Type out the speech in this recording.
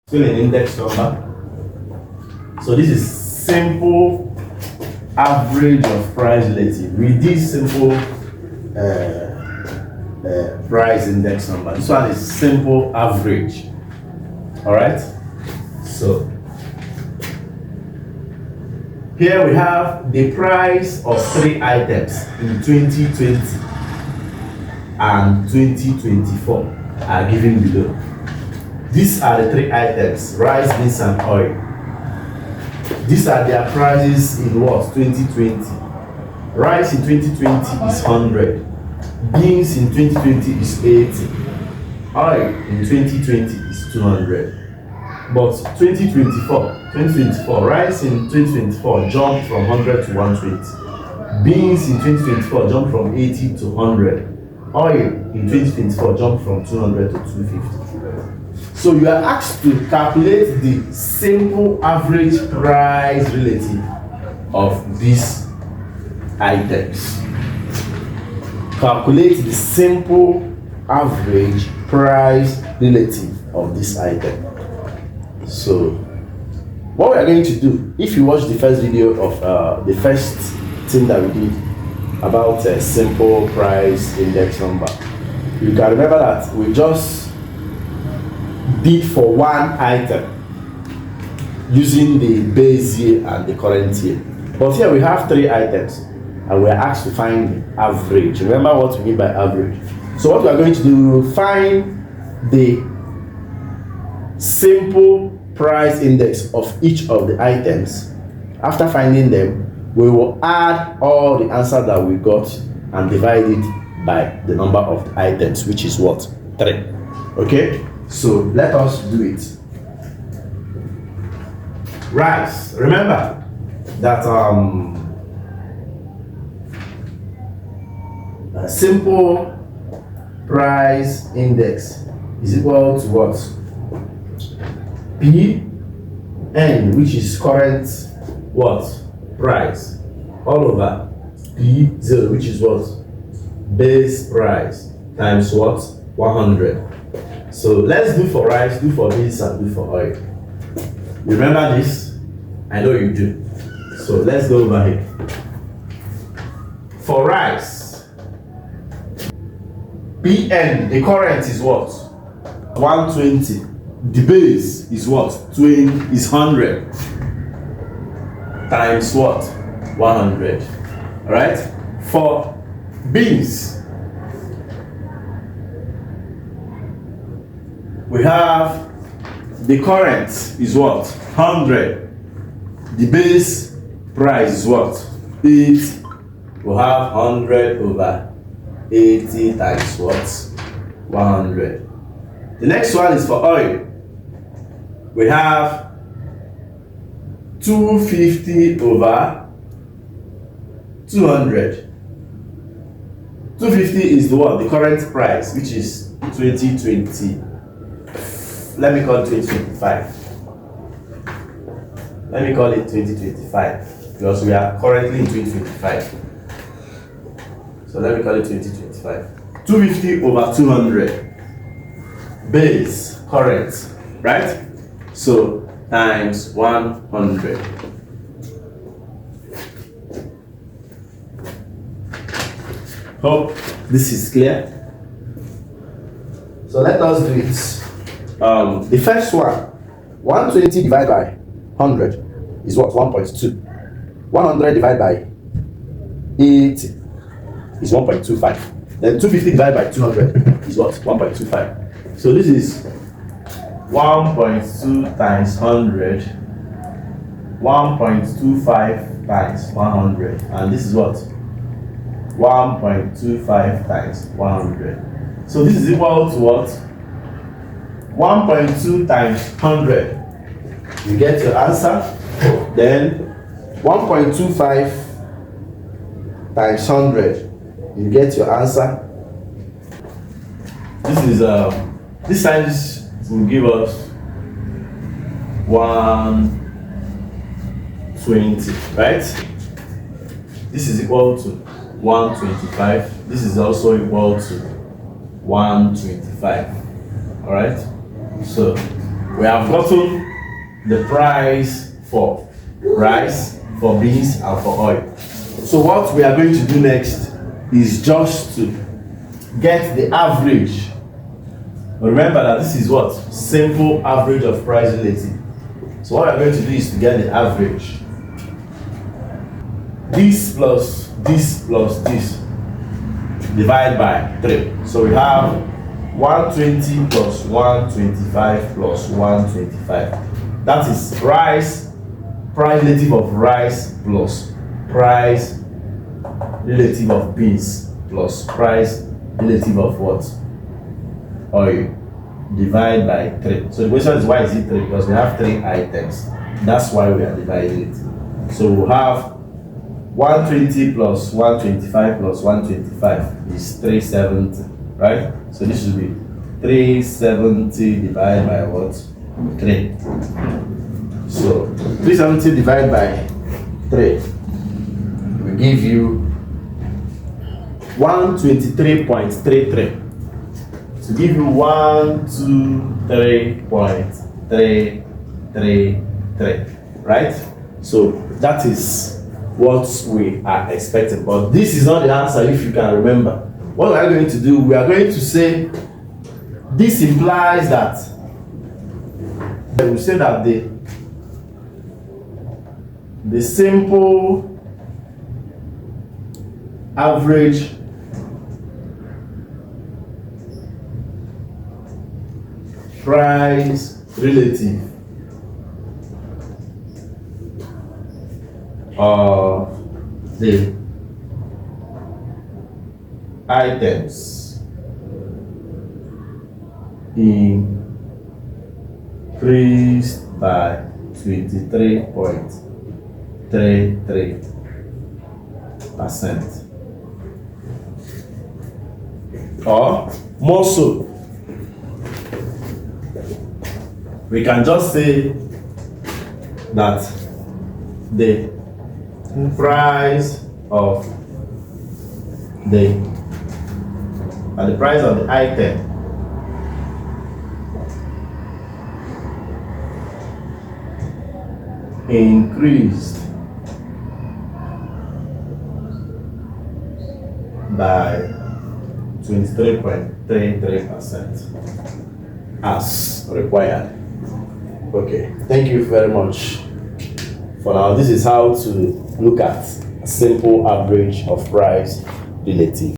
still an index number. So this is simple average of price relative with this simple price index number. This one is simple average. All right. So here we have the price of 3 items in 2020 and 2024 are given below. These are the 3 items: rice, beans, and oil. These are their prices in what? 2020. Rice in 2020 is 100. Beans in 2020 is 80. Oil in 2020 is 200. But 2024, rice in 2024 jumped from 100 to 120. Beans in 2024 jumped from 80 to 100. Oil in 2024 jumped from 200 to 250. So you are asked to calculate the simple average price relative of these items. Calculate the simple average price relative of this item. So what we are going to do, if you watch the first video of the first thing that we did about a simple price index number, you can remember that we just did for one item using the base year and the current year. But here we have 3 items and we are asked to find the average. Remember what we mean by average. So what we are going to do, we will find the simple price index of each of the items. After finding them, we will add all the answers that we got and divide it by the number of the items, which is what? 3. Okay, so let us do it. Rice. Remember that a simple price index is equal to what? P(n), which is current what? Price, all over P0, which is what? Base price, times what? 100. So let's do for rice, do for beans, and do for oil. You remember this? I know you do. So let's go over here. For rice, P(n), the current is what? 120. The base is what? 100 times what? 100. All right. For beans, we have the current is what? 100. The base price is what? 8. We'll have 100 over 80 times what? 100. The next one is for oil. We have 250 over 200. 250 is the what? The current price, which is 2020. Let me call it 2025. Let me call it 2025 because we are currently in 2025. So let me call it 2025. 250 over 200. Base current, right? So times 100. Hope this is clear. So let us do it. The first one, 120 divided by 100 is what? 1.2. 100 divided by 80 is 1.25. Then 250 divided by 200 is what? 1.25. So this is 1.2 times 100, 1.25 times 100, and this is what? 1.25 times 100. So this is equal to what? 1.2 times 100. You get your answer. Then 1.25 times 100. You get your answer. This is this times will give us 120, right? This is equal to 125. This is also equal to 125. All right. So We have gotten the price for rice, for beans, and for oil. So what we are going to do next is just to get the average. Remember that this is what? Simple average of price relative. So what we are going to do is to get the average. This plus this plus this divide by 3. So we have 120 plus 125 plus 125. That is rice, price relative of rice plus price relative of beans plus price relative of what? Oil. Divide by 3. So the question is, why is it 3? Because we have 3 items. That's why we are dividing it. So we have 120 plus 125 plus 125 is 370, right? So this should be 370 divided by what? 3. So 370 divided by 3 will give you 123.33. To give you 123.333, right? So that is what we are expecting, but this is not the answer. If you can remember, what we are going to do, we are going to say this implies that we say that the simple average price relative of the items increased by 23.33%, or more so, we can just say that the price of the item increased by 23.33% as required. Okay, thank you very much. For now, this is how to look at simple average of price relative.